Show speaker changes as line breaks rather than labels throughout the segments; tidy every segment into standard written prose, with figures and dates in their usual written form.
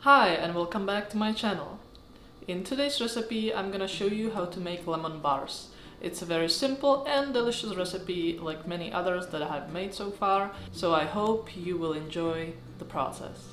Hi and welcome back to my channel. In today's recipe I'm gonna show you how to make lemon bars. It's a very simple and delicious recipe like many others that I have made so far, so I hope you will enjoy the process.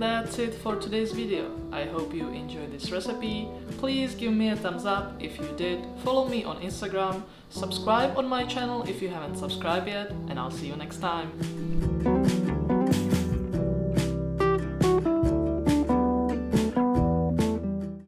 That's it for today's video. I hope you enjoyed this recipe. Please give me a thumbs up if you did, follow me on Instagram, subscribe on my channel if you haven't subscribed yet, and I'll see you next time.